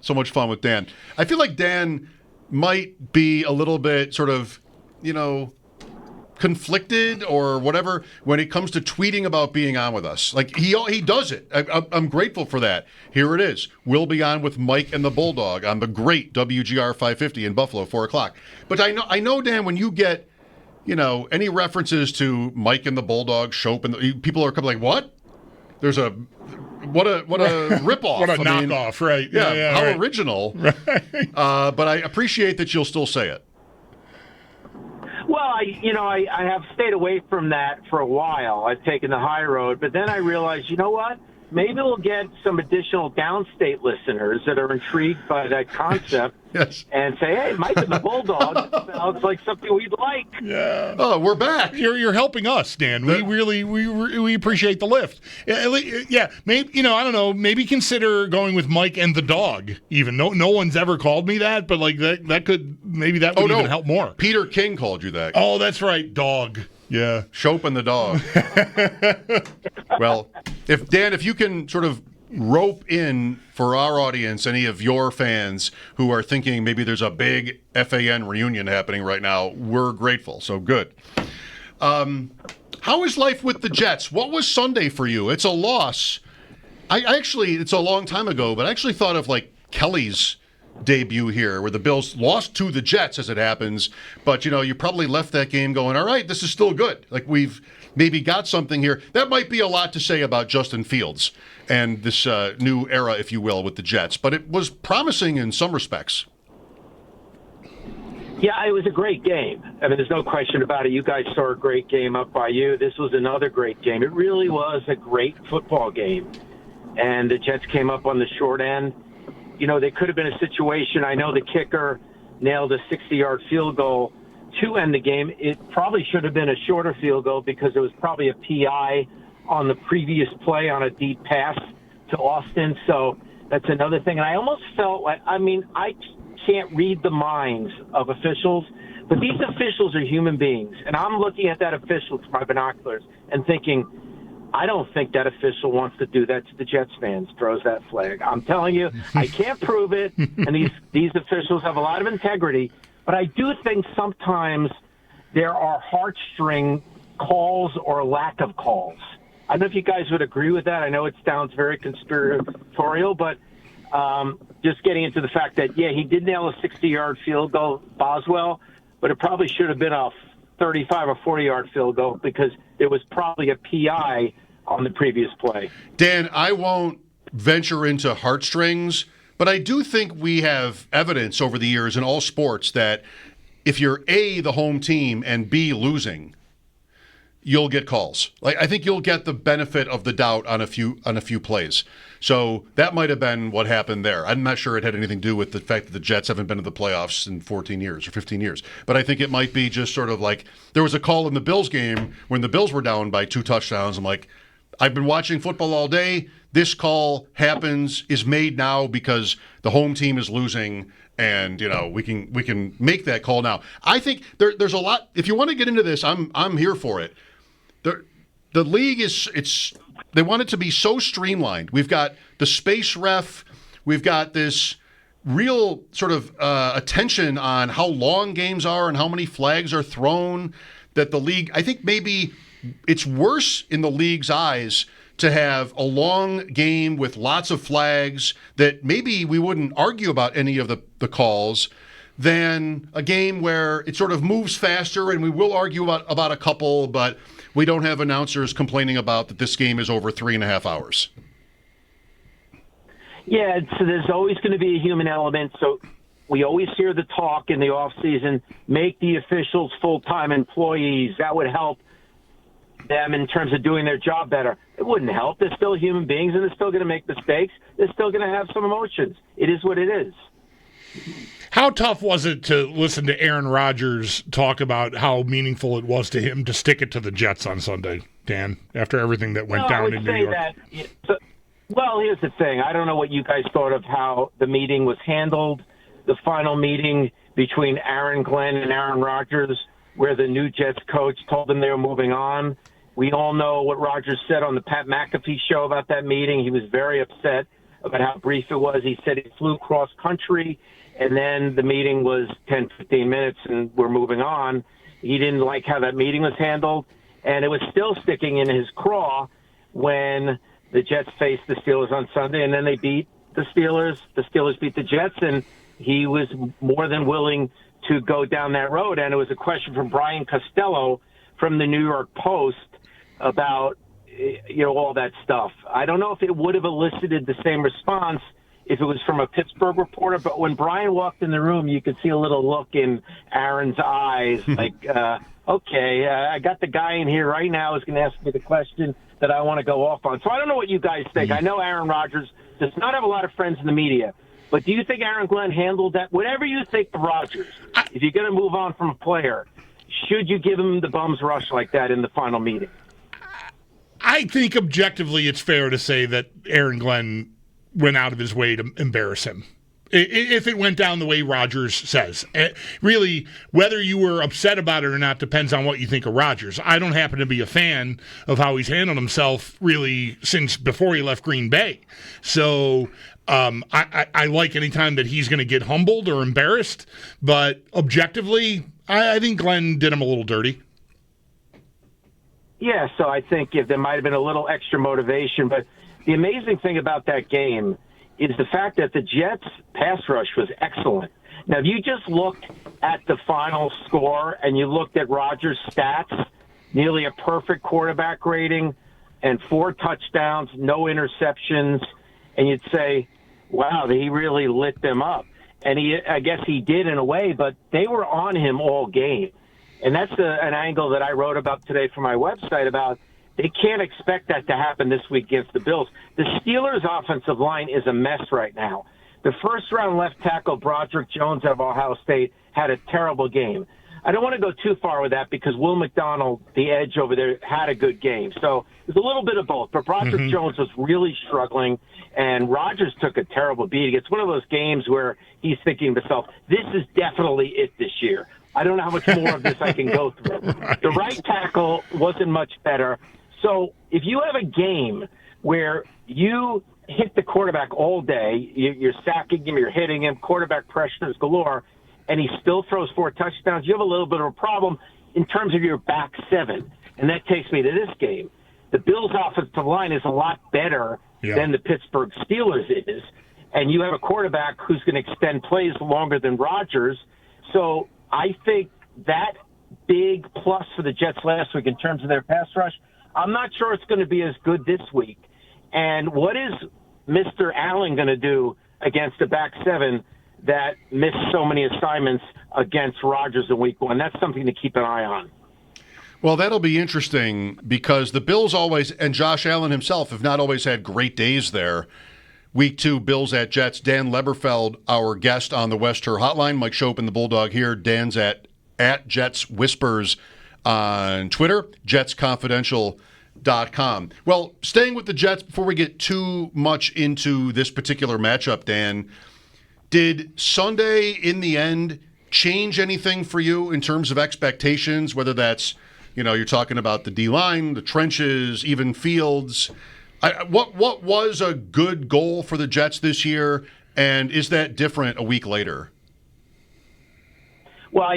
so much fun with Dan. I feel like Dan might be a little bit sort of, conflicted or whatever when it comes to tweeting about being on with us. Like he does it. I'm grateful for that. Here it is. We'll be on with Mike and the Bulldog on the great WGR 550 in Buffalo, 4:00. But I know, Dan, when you get, any references to Mike and the Bulldog, Schopp, and people are coming like, what? There's a what a ripoff. What a knockoff, right? Yeah, how right. original. Right. But I appreciate that you'll still say it. Well, I have stayed away from that for a while. I've taken the high road, but then I realized, you know what? Maybe we'll get some additional downstate listeners that are intrigued by that concept yes. and say, hey, Mike and the Bulldog sounds like something we'd like. Yeah. Oh, we're back. You're helping us, Dan. We appreciate the lift. Yeah, maybe, I don't know, maybe consider going with Mike and the Dog even. No one's ever called me that, but like that could, maybe that would even help more. Peter King called you that. Oh, that's right, Dog. Yeah. Schopp and the Dog. Well, if you can sort of rope in for our audience any of your fans who are thinking maybe there's a big FAN reunion happening right now, we're grateful. So good. How is life with the Jets? What was Sunday for you? It's a loss. It's a long time ago, but I actually thought of like Kelly's debut here where the Bills lost to the Jets as it happens, but you probably left that game going, all right, this is still good. Like we've maybe got something here. That might be a lot to say about Justin Fields and this new era, if you will, with the Jets, but it was promising in some respects. Yeah, it was a great game. I mean, there's no question about it. You guys saw a great game up by you. This was another great game. It really was a great football game, and the Jets came up on the short end. They could have been a situation. I know the kicker nailed a 60-yard field goal to end the game. It probably should have been a shorter field goal because it was probably a PI on the previous play on a deep pass to Austin. So that's another thing. And I almost felt like, I can't read the minds of officials, but these officials are human beings. And I'm looking at that official through my binoculars and thinking, I don't think that official wants to do that to the Jets fans, throws that flag. I'm telling you, I can't prove it, and these officials have a lot of integrity, but I do think sometimes there are heartstring calls or lack of calls. I don't know if you guys would agree with that. I know it sounds very conspiratorial, but just getting into the fact that, he did nail a 60-yard field goal, Boswell, but it probably should have been a 35 or 40-yard field goal because it was probably a PI on the previous play. Dan, I won't venture into heartstrings, but I do think we have evidence over the years in all sports that if you're A, the home team, and B, losing, you'll get calls. Like I think you'll get the benefit of the doubt on a few plays. So that might have been what happened there. I'm not sure it had anything to do with the fact that the Jets haven't been to the playoffs in 14 years or 15 years. But I think it might be just sort of like there was a call in the Bills game when the Bills were down by 2 touchdowns. I'm like, I've been watching football all day. This call is made now because the home team is losing, and we can make that call now. I think there's a lot. If you want to get into this, I'm here for it. The league they want it to be so streamlined. We've got the space ref. We've got this real sort of attention on how long games are and how many flags are thrown, that the league, I think maybe it's worse in the league's eyes to have a long game with lots of flags that maybe we wouldn't argue about any of the calls than a game where it sort of moves faster and we will argue about a couple, but we don't have announcers complaining about that this game is over 3.5 hours. Yeah, so there's always going to be a human element. So we always hear the talk in the off season, make the officials full-time employees. That would help them in terms of doing their job better. It wouldn't help. They're still human beings, and they're still going to make mistakes. They're still going to have some emotions. It is what it is. How tough was it to listen to Aaron Rodgers talk about how meaningful it was to him to stick it to the Jets on Sunday, Dan, after everything that went down in New York? Well, here's the thing. I don't know what you guys thought of how the meeting was handled, the final meeting between Aaron Glenn and Aaron Rodgers, where the new Jets coach told them they were moving on. We all know what Rodgers said on the Pat McAfee show about that meeting. He was very upset. about how brief it was. He said he flew cross country, and then the meeting was 10, 15 minutes, and we're moving on. He didn't like how that meeting was handled, and it was still sticking in his craw when the Jets faced the Steelers on Sunday, and then they beat the Steelers. The Steelers beat the Jets, and he was more than willing to go down that road. And it was a question from Brian Costello from the New York Post about, all that stuff. I don't know if it would have elicited the same response if it was from a Pittsburgh reporter, but when Brian walked in the room, you could see a little look in Aaron's eyes, like, okay, I got the guy in here right now who's going to ask me the question that I want to go off on. So I don't know what you guys think. I know Aaron Rodgers does not have a lot of friends in the media, but do you think Aaron Glenn handled that? Whatever you think of Rodgers, if you're going to move on from a player, should you give him the bum's rush like that in the final meeting? I think objectively it's fair to say that Aaron Glenn went out of his way to embarrass him. If it went down the way Rodgers says. Really, whether you were upset about it or not depends on what you think of Rodgers. I don't happen to be a fan of how he's handled himself really since before he left Green Bay. So I like any time that he's going to get humbled or embarrassed. But objectively, I think Glenn did him a little dirty. Yeah, so I think if there might have been a little extra motivation, but the amazing thing about that game is the fact that the Jets' pass rush was excellent. Now, if you just looked at the final score and you looked at Rodgers' stats, nearly a perfect quarterback rating and 4 touchdowns, no interceptions, and you'd say, wow, he really lit them up. And I guess he did in a way, but they were on him all game. And that's an angle that I wrote about today for my website about they can't expect that to happen this week against the Bills. The Steelers' offensive line is a mess right now. The first-round left tackle, Broderick Jones out of Ohio State, had a terrible game. I don't want to go too far with that because Will McDonald, the edge over there, had a good game. So there's a little bit of both. But Broderick Jones was really struggling, and Rodgers took a terrible beating. It's one of those games where he's thinking to himself, this is definitely it this year. I don't know how much more of this I can go through. The right tackle wasn't much better. So if you have a game where you hit the quarterback all day, you're sacking him, you're hitting him, quarterback pressures galore, and he still throws 4 touchdowns, you have a little bit of a problem in terms of your back 7. And that takes me to this game. The Bills' offensive line is a lot better than the Pittsburgh Steelers is, and you have a quarterback who's going to extend plays longer than Rodgers. So I think that big plus for the Jets last week in terms of their pass rush, I'm not sure it's going to be as good this week. And what is Mr. Allen going to do against a back 7 that missed so many assignments against Rodgers in week 1? That's something to keep an eye on. Well, that'll be interesting because the Bills always, and Josh Allen himself, have not always had great days there. Week 2, Bills at Jets. Dan Leberfeld, our guest on the West Her Hotline. Mike Schopp and the Bulldog here. Dan's at Jets Whispers on Twitter, jetsconfidential.com. Well, staying with the Jets before we get too much into this particular matchup, Dan, did Sunday in the end change anything for you in terms of expectations, whether that's, you're talking about the D-line, the trenches, even Fields? What was a good goal for the Jets this year, and is that different a week later? Well,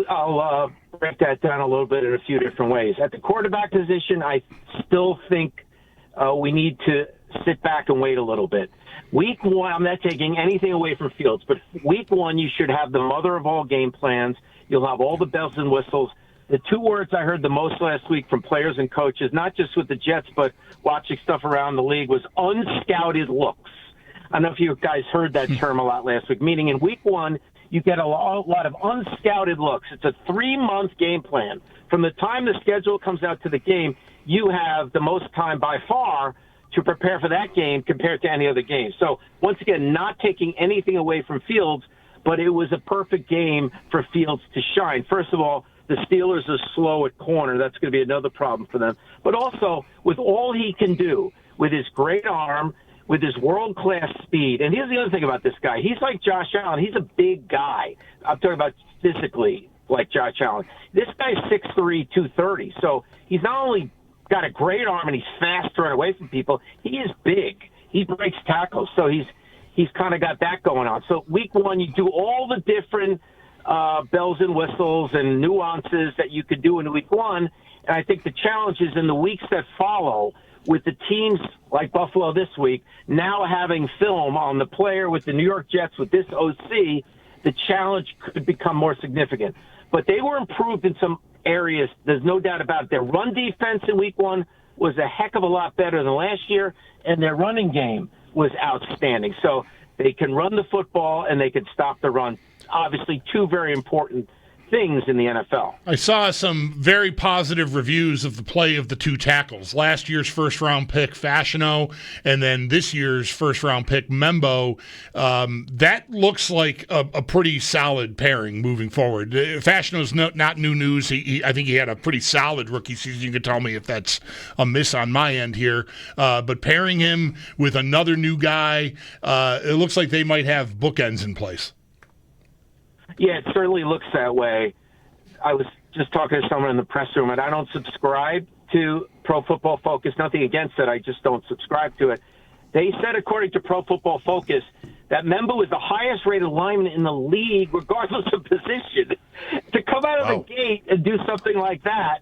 I'll break that down a little bit in a few different ways. At the quarterback position, I still think we need to sit back and wait a little bit. Week 1, I'm not taking anything away from Fields, but week 1, you should have the mother of all game plans. You'll have all the bells and whistles. The 2 words I heard the most last week from players and coaches, not just with the Jets, but watching stuff around the league, was unscouted looks. I don't know if you guys heard that term a lot last week, meaning in week 1, you get a lot of unscouted looks. It's a 3-month game plan. From the time the schedule comes out to the game, you have the most time by far to prepare for that game compared to any other game. So, once again, not taking anything away from Fields, but it was a perfect game for Fields to shine. First of all, the Steelers are slow at corner. That's going to be another problem for them. But also, with all he can do, with his great arm, with his world-class speed. And here's the other thing about this guy. He's like Josh Allen. He's a big guy. I'm talking about physically like Josh Allen. This guy's 6'3", 230. So he's not only got a great arm and he's fast to run away from people, he is big. he breaks tackles. So he's kind of got that going on. So week one, you do all the different bells and whistles and nuances that you could do in week one. And I think the challenge is in the weeks that follow with the teams like Buffalo this week, now having film on the player with the New York Jets with this OC, the challenge could become more significant. But they were improved in some areas. There's no doubt about it. Their run defense in week one was a heck of a lot better than last year, and their running game was outstanding. So they can run the football and they can stop the run. Obviously, two very important things in the NFL. I saw some very positive reviews of the play of the two tackles. Last year's first-round pick, Fasciano, and then this year's first-round pick, Membo. That looks like a pretty solid pairing moving forward. Fasciano's not new news. I think he had a pretty solid rookie season. You can tell me if that's a miss on my end here. But pairing him with another new guy, it looks like they might have bookends in place. Yeah, it certainly looks that way. I was just talking to someone in the press room, and I don't subscribe to Pro Football Focus. Nothing against it. I just don't subscribe to it. They said, according to Pro Football Focus, that Membo is the highest-rated lineman in the league, regardless of position. To come out of the gate and do something like that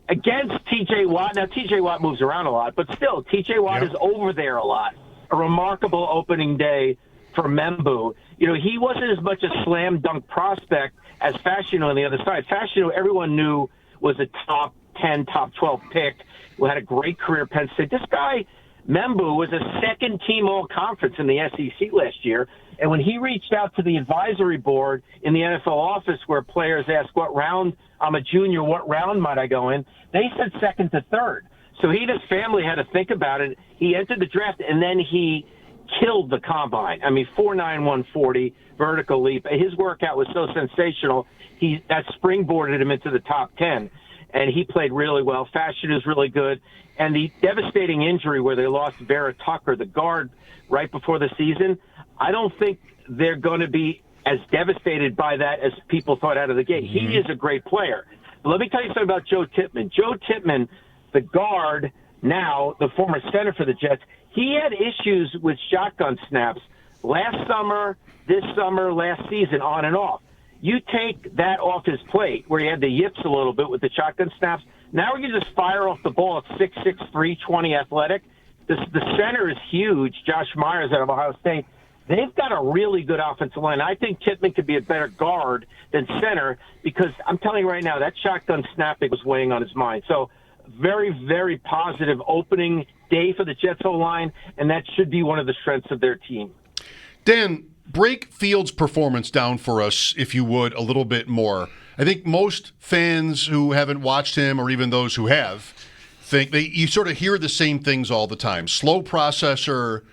against T.J. Watt. Now, T.J. Watt moves around a lot, but still, T.J. Watt is over there a lot. A remarkable opening day for Membo. You know, he wasn't as much a slam dunk prospect as Fasciano on the other side. Fasciano, everyone knew, was a top 10, top 12 pick who had a great career at Penn State. This guy, Membo, was a second-team all-conference in the SEC last year, and when he reached out to the advisory board in the NFL office where players ask, what round, I'm a junior, what round might I go in, they said second to third. So he and his family had to think about it. He entered the draft, and then he killed the combine. I mean, 4.9, 140, vertical leap. His workout was so sensational, that springboarded him into the top 10, and he played really well. Fashion is really good. And the devastating injury where they lost Vera Tucker, the guard, right before the season, I don't think they're going to be as devastated by that as people thought out of the gate. Mm-hmm. He is a great player. But let me tell you something about Joe Tippmann. Joe Tippmann, the guard, now the former center for the Jets, he had issues with shotgun snaps last summer, this summer, last season, on and off. You take that off his plate, where he had the yips a little bit with the shotgun snaps. Now he can just fire off the ball at 6'6", 320 athletic. The center is huge. Josh Myers out of Ohio State. They've got a really good offensive line. I think Tippmann could be a better guard than center because I'm telling you right now, that shotgun snapping was weighing on his mind. So very, very positive opening day for the Jets O-line, and that should be one of the strengths of their team. Dan, break Fields' performance down for us, if you would, a little bit more. I think most fans who haven't watched him, or even those who have, think you sort of hear the same things all the time. Slow processor,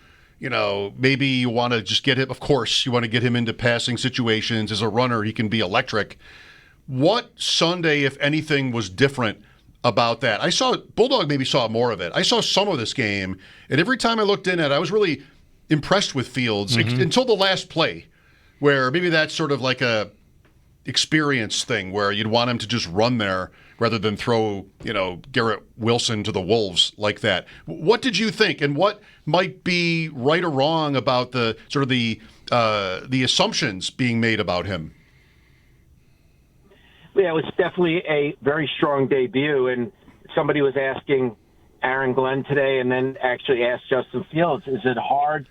maybe you want to just get him, of course, you want to get him into passing situations. As a runner, he can be electric. What Sunday, if anything, was different about that? I saw Bulldog maybe saw more of it. I saw some of this game, and every time I looked in at it, I was really impressed with Fields until the last play, where maybe that's sort of like a experience thing where you'd want him to just run there rather than throw, Garrett Wilson to the Wolves like that. What did you think, and what might be right or wrong about the sort of the assumptions being made about him? Yeah, it was definitely a very strong debut, and somebody was asking Aaron Glenn today and then actually asked Justin Fields, is it hard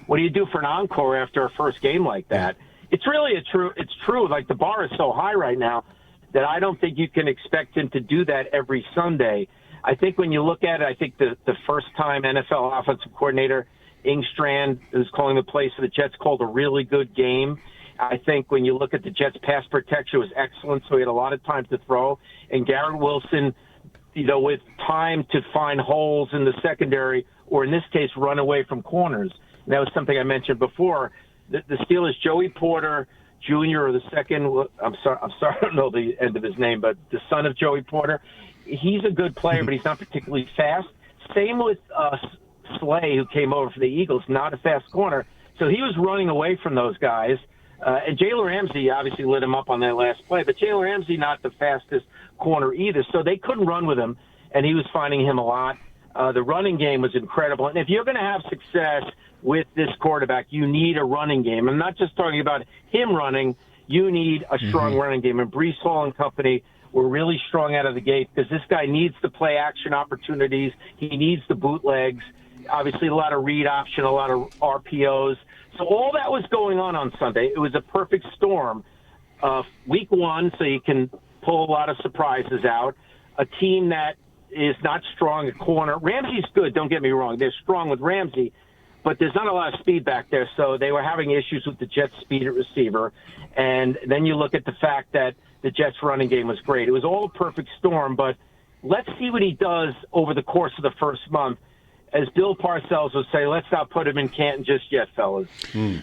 what do you do for an encore after a first game like that? It's really it's true. Like, the bar is so high right now that I don't think you can expect him to do that every Sunday. I think when you look at it, I think the first-time NFL offensive coordinator, Ingstrand, who's calling the plays for the Jets, called a really good game. I think when you look at the Jets' pass protection, it was excellent, so he had a lot of time to throw. And Garrett Wilson, with time to find holes in the secondary, or in this case, run away from corners. And that was something I mentioned before. The Steelers, Joey Porter Jr., or the second, I'm sorry, I don't know the end of his name, but the son of Joey Porter, he's a good player, but he's not particularly fast. Same with Slay, who came over for the Eagles, not a fast corner. So he was running away from those guys. And Jalen Ramsey obviously lit him up on that last play, but Jalen Ramsey not the fastest corner either, so they couldn't run with him, and he was finding him a lot. The running game was incredible. And if you're going to have success with this quarterback, you need a running game. I'm not just talking about him running. You need a strong running game. And Breece Hall and company were really strong out of the gate because this guy needs the play action opportunities. He needs the bootlegs. Obviously, a lot of read option, a lot of RPOs. So all that was going on Sunday. It was a perfect storm. Week one, so you can pull a lot of surprises out. A team that is not strong at corner. Ramsey's good, don't get me wrong. They're strong with Ramsey, but there's not a lot of speed back there, so they were having issues with the Jets' speed at receiver. And then you look at the fact that the Jets' running game was great. It was all a perfect storm, but let's see what he does over the course of the first month. As Bill Parcells would say, let's not put him in Canton just yet, fellas.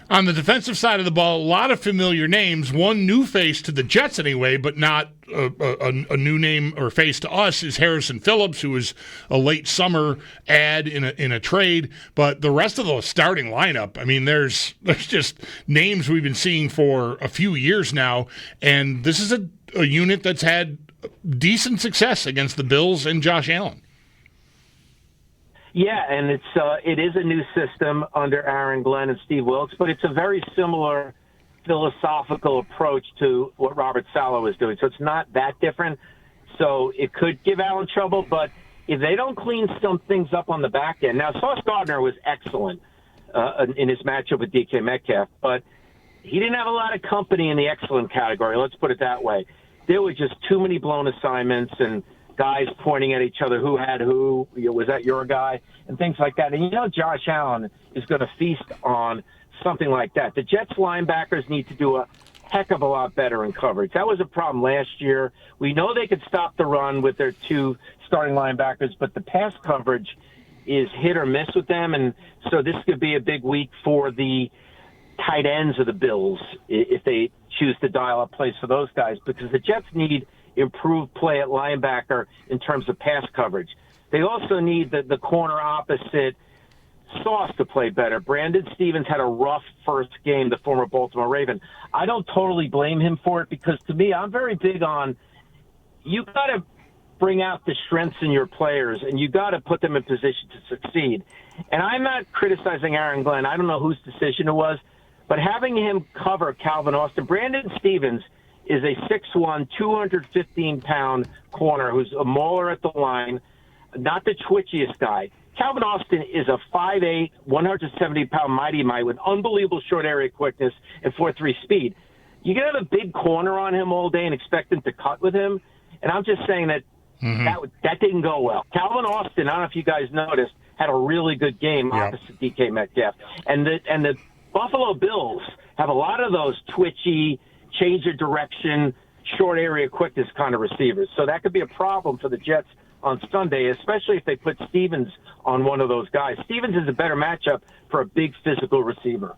On the defensive side of the ball, a lot of familiar names. One new face to the Jets anyway, but not a new name or face to us is Harrison Phillips, who was a late summer ad in a trade. But the rest of the starting lineup, I mean, there's just names we've been seeing for a few years now, and this is a unit that's had decent success against the Bills and Josh Allen. Yeah, and it is a new system under Aaron Glenn and Steve Wilkes, but it's a very similar philosophical approach to what Robert Saleh is doing. So it's not that different. So it could give Allen trouble, but if they don't clean some things up on the back end. Now, Sauce Gardner was excellent in his matchup with DK Metcalf, but he didn't have a lot of company in the excellent category. Let's put it that way. There were just too many blown assignments and guys pointing at each other, who had who, was that your guy, and things like that. And Josh Allen is going to feast on something like that. The Jets linebackers need to do a heck of a lot better in coverage. That was a problem last year. We know they could stop the run with their two starting linebackers, but the pass coverage is hit or miss with them, and so this could be a big week for the tight ends of the Bills if they choose to dial up plays for those guys, because the Jets need improved play at linebacker in terms of pass coverage. They also need the corner opposite Sauce to play better. Brandon Stevens had a rough first game, the former Baltimore Raven. I don't totally blame him for it because, to me, I'm very big on you got to bring out the strengths in your players and you got to put them in position to succeed. And I'm not criticizing Aaron Glenn. I don't know whose decision it was, but having him cover Calvin Austin, Brandon Stevens is a 6'1", 215-pound corner who's a mauler at the line, not the twitchiest guy. Calvin Austin is a 5'8", 170-pound mighty might with unbelievable short area quickness and 4.3 speed. You can have a big corner on him all day and expect him to cut with him, and I'm just saying that that didn't go well. Calvin Austin, I don't know if you guys noticed, had a really good game opposite DK Metcalf. And the Buffalo Bills have a lot of those twitchy, change of direction, short area quickness kind of receivers. So that could be a problem for the Jets on Sunday, especially if they put Stevens on one of those guys. Stevens is a better matchup for a big physical receiver.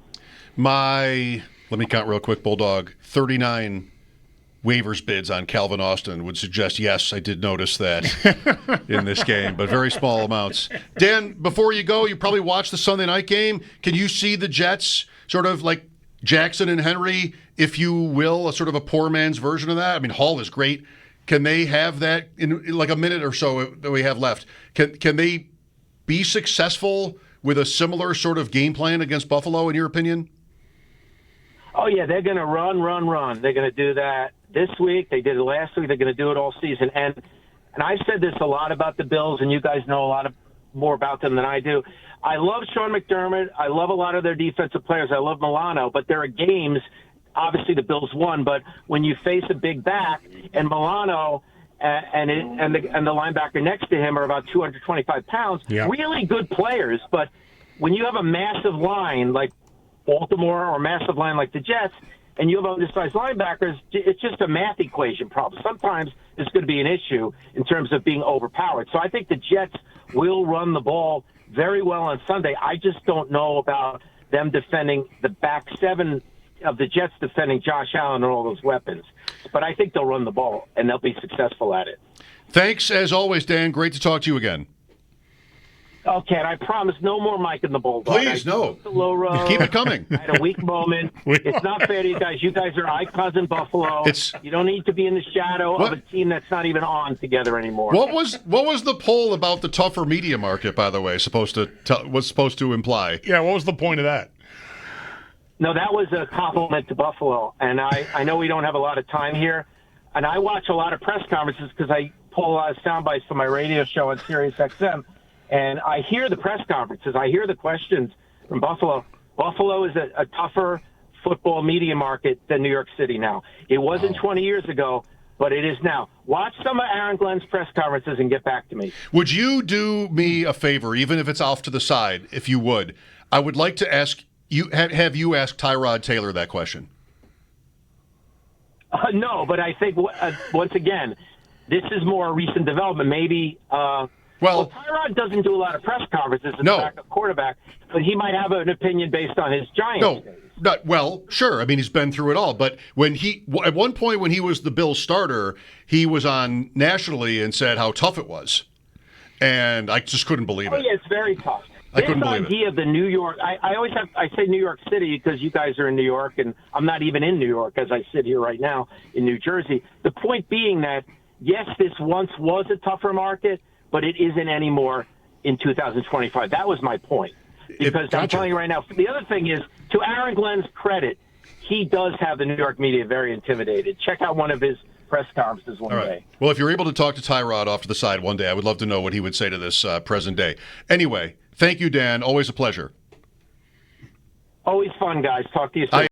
Let me count real quick, Bulldog, 39 waivers bids on Calvin Austin would suggest, yes, I did notice that in this game, but very small amounts. Dan, before you go, you probably watched the Sunday night game. Can you see the Jets sort of like Jackson and Henry, if you will, a sort of a poor man's version of that? I mean, Hall is great. Can they have that in like a minute or so that we have left? Can they be successful with a similar sort of game plan against Buffalo, in your opinion? Oh, yeah, they're going to run. They're going to do that this week. They did it last week. They're going to do it all season. And I've said this a lot about the Bills, and you guys know a lot more about them than I do. I love Sean McDermott. I love a lot of their defensive players. I love Milano. But there are games, obviously the Bills won, but when you face a big back, and Milano and the linebacker next to him are about 225 pounds, really good players. But when you have a massive line like Baltimore or a massive line like the Jets, and you have undersized linebackers, it's just a math equation problem. Sometimes it's going to be an issue in terms of being overpowered. So I think the Jets will run the ball very well on Sunday. I just don't know about them defending the back seven of the Jets, defending Josh Allen and all those weapons. But I think they'll run the ball, and they'll be successful at it. Thanks, as always, Dan. Great to talk to you again. Okay, and I promise no more Mike and the Bulldog. Please, no. The low road. Keep it coming. I had a weak moment. It's not fair to you guys. You guys are icons in Buffalo. You don't need to be in the shadow of a team that's not even on together anymore. What was the poll about the tougher media market, by the way, was supposed to imply? Yeah, what was the point of that? No, that was a compliment to Buffalo. And I know we don't have a lot of time here. And I watch a lot of press conferences because I pull a lot of sound bites from my radio show on Sirius XM. And I hear the press conferences. I hear the questions from Buffalo. Buffalo is a tougher football media market than New York City now. It wasn't 20 years ago, but it is now. Watch some of Aaron Glenn's press conferences and get back to me. Would you do me a favor, even if it's off to the side, if you would? I would like to ask you, have you asked Tyrod Taylor that question? No, but I think, once again, this is more a recent development. Maybe well, Tyrod doesn't do a lot of press conferences as a backup quarterback, but he might have an opinion based on his Giants days. Well, sure. I mean, he's been through it all. But at one point when he was the Bills starter, he was on nationally and said how tough it was. And I just couldn't believe it. Oh, yeah, it's very tough. I couldn't believe it. This idea of the New York, I say New York City because you guys are in New York, and I'm not even in New York as I sit here right now in New Jersey. The point being that, yes, this once was a tougher market, but it isn't anymore in 2025. That was my point. Because I'm telling you right now, the other thing is, to Aaron Glenn's credit, he does have the New York media very intimidated. Check out one of his press conferences one day. Well, if you're able to talk to Tyrod off to the side one day, I would love to know what he would say to this present day. Anyway, thank you, Dan. Always a pleasure. Always fun, guys. Talk to you soon.